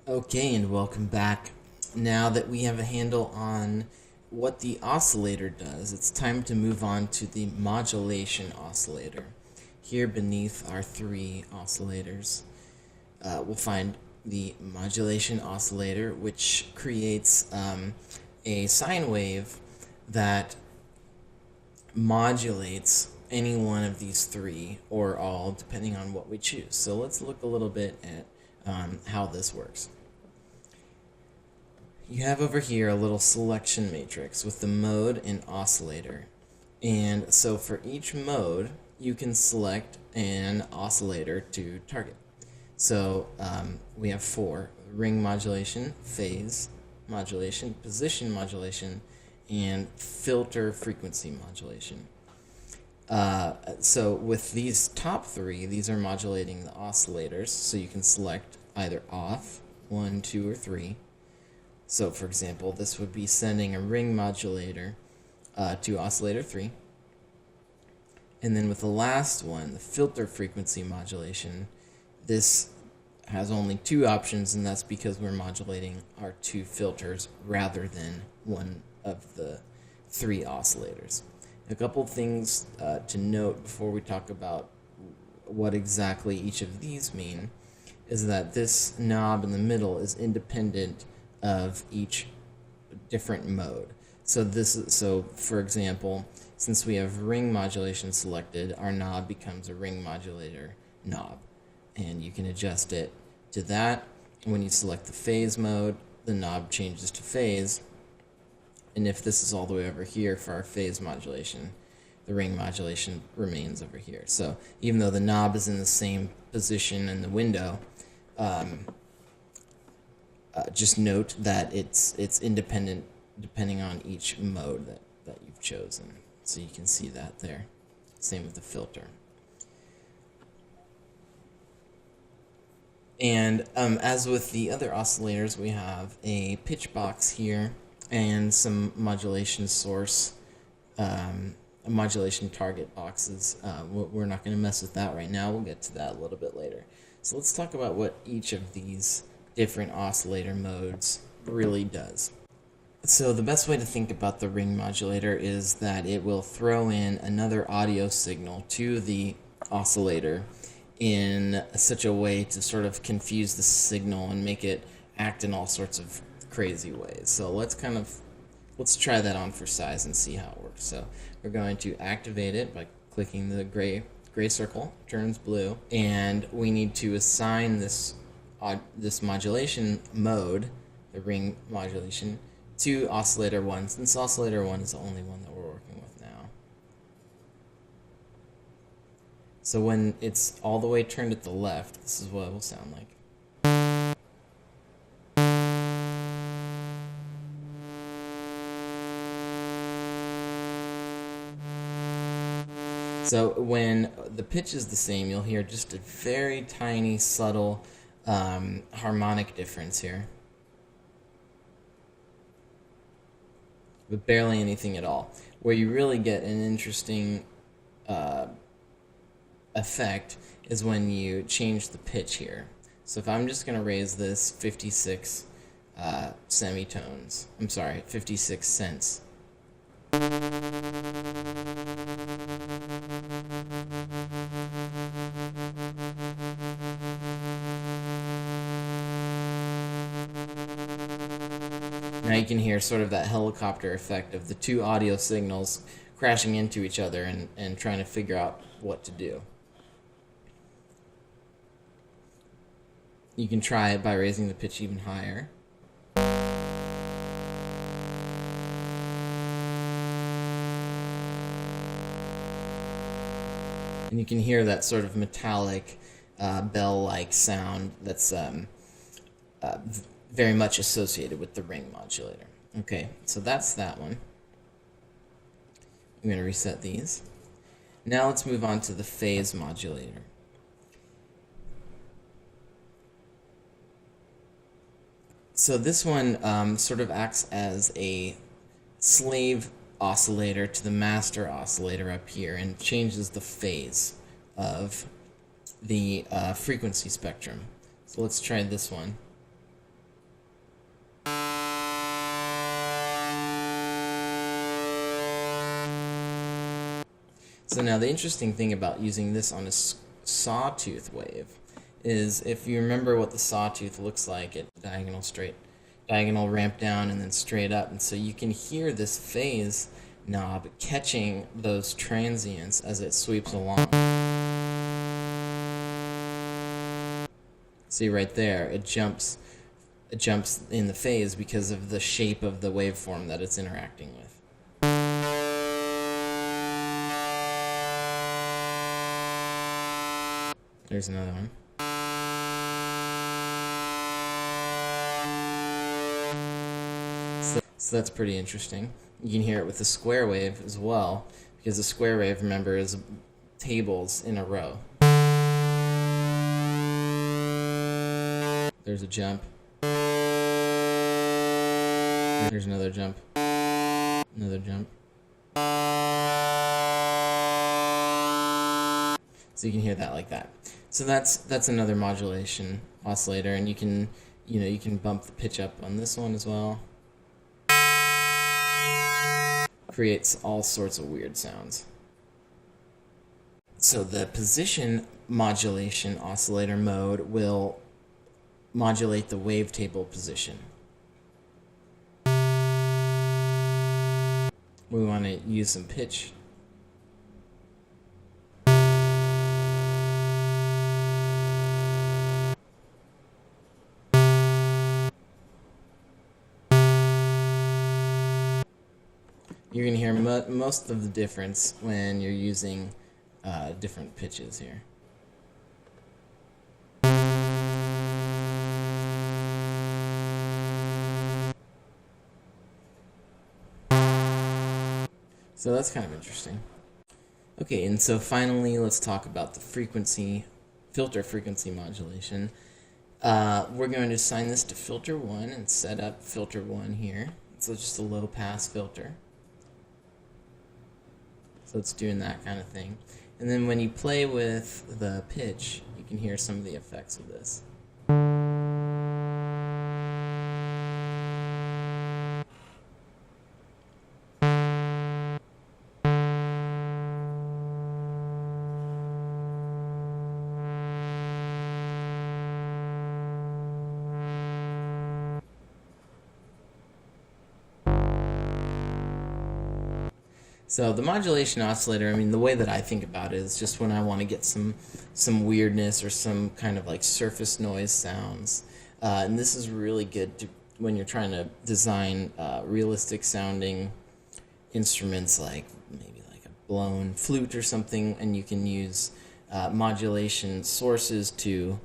Okay, and welcome back. Now that we have a handle on what the oscillator does, it's time to move on to the modulation oscillator. Here beneath our three oscillators, we'll find the modulation oscillator, which creates a sine wave that modulates any one of these three or all, depending on what we choose. So let's look a little bit at how this works. You have over here a little selection matrix with the mode and oscillator. And so for each mode, you can select an oscillator to target. So we have four: ring modulation, phase modulation, position modulation, and filter frequency modulation. So with these top three, these are modulating the oscillators, so you can select either off, 1, 2, or 3. So for example, this would be sending a ring modulator to oscillator 3. And then with the last one, the filter frequency modulation, this has only two options, and that's because we're modulating our two filters rather than one of the three oscillators. A couple things to note before we talk about what exactly each of these mean is that this knob in the middle is independent of each different mode. So for example, since we have ring modulation selected, our knob becomes a ring modulator knob, and you can adjust it to that. When you select the phase mode, the knob changes to phase, and if this is all the way over here for our phase modulation, the ring modulation remains over here. So even though the knob is in the same position in the window, just note that it's independent depending on each mode that you've chosen. So you can see that there. Same with the filter. And as with the other oscillators, we have a pitch box here and some modulation source, modulation target boxes. We're not going to mess with that right now. We'll get to that a little bit later. So let's talk about what each of these different oscillator modes really does. So the best way to think about the ring modulator is that it will throw in another audio signal to the oscillator in such a way to sort of confuse the signal and make it act in all sorts of crazy ways. So let's try that on for size and see how it works. So we're going to activate it by clicking the gray circle, turns blue, and we need to assign this modulation mode, the ring modulation, to oscillator 1, since oscillator 1 is the only one that we're working with now. So when it's all the way turned at the left, this is what it will sound like. So when the pitch is the same, you'll hear just a very tiny, subtle harmonic difference here, but barely anything at all. Where you really get an interesting effect is when you change the pitch here. So if I'm just going to raise this 56 semitones, 56 cents. Now you can hear sort of that helicopter effect of the two audio signals crashing into each other and trying to figure out what to do. You can try it by raising the pitch even higher. And you can hear that sort of metallic, bell-like sound that's very much associated with the ring modulator. Okay, so that's that one. I'm going to reset these. Now let's move on to the phase modulator. So this one sort of acts as a slave oscillator to the master oscillator up here and changes the phase of the frequency spectrum. So let's try this one. So now the interesting thing about using this on a sawtooth wave is, if you remember what the sawtooth looks like, it diagonal ramp down and then straight up, and so you can hear this phase knob catching those transients as it sweeps along. See right there, it jumps in the phase because of the shape of the waveform that it's interacting with. There's another one. So that's pretty interesting. You can hear it with the square wave as well, because the square wave, remember, is tables in a row. There's a jump. There's another jump. Another jump. So you can hear that like that. So that's another modulation oscillator, and you can bump the pitch up on this one as well. Creates all sorts of weird sounds. So the position modulation oscillator mode will modulate the wavetable position. We want to use some pitch. You're going to hear most of the difference when you're using different pitches here. So that's kind of interesting. Okay, and so finally let's talk about the filter frequency modulation. We're going to assign this to filter 1 and set up filter 1 here. So it's just a low pass filter. So it's doing that kind of thing. And then when you play with the pitch, you can hear some of the effects of this. So the modulation oscillator, I mean, the way that I think about it is just when I want to get some weirdness or some kind of like surface noise sounds. And this is really good when you're trying to design realistic sounding instruments, like maybe like a blown flute or something, and you can use modulation sources to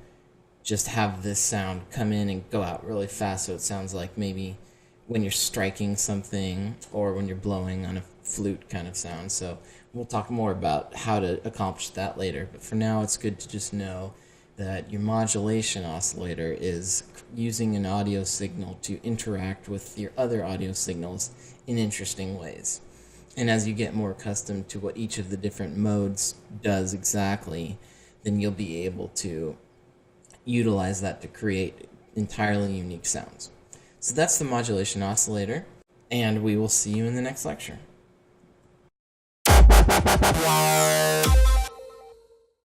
just have this sound come in and go out really fast, so it sounds like maybe when you're striking something or when you're blowing on a flute kind of sound. So we'll talk more about how to accomplish that later, but for now it's good to just know that your modulation oscillator is using an audio signal to interact with your other audio signals in interesting ways. And as you get more accustomed to what each of the different modes does exactly, then you'll be able to utilize that to create entirely unique sounds. So that's the modulation oscillator, and we will see you in the next lecture.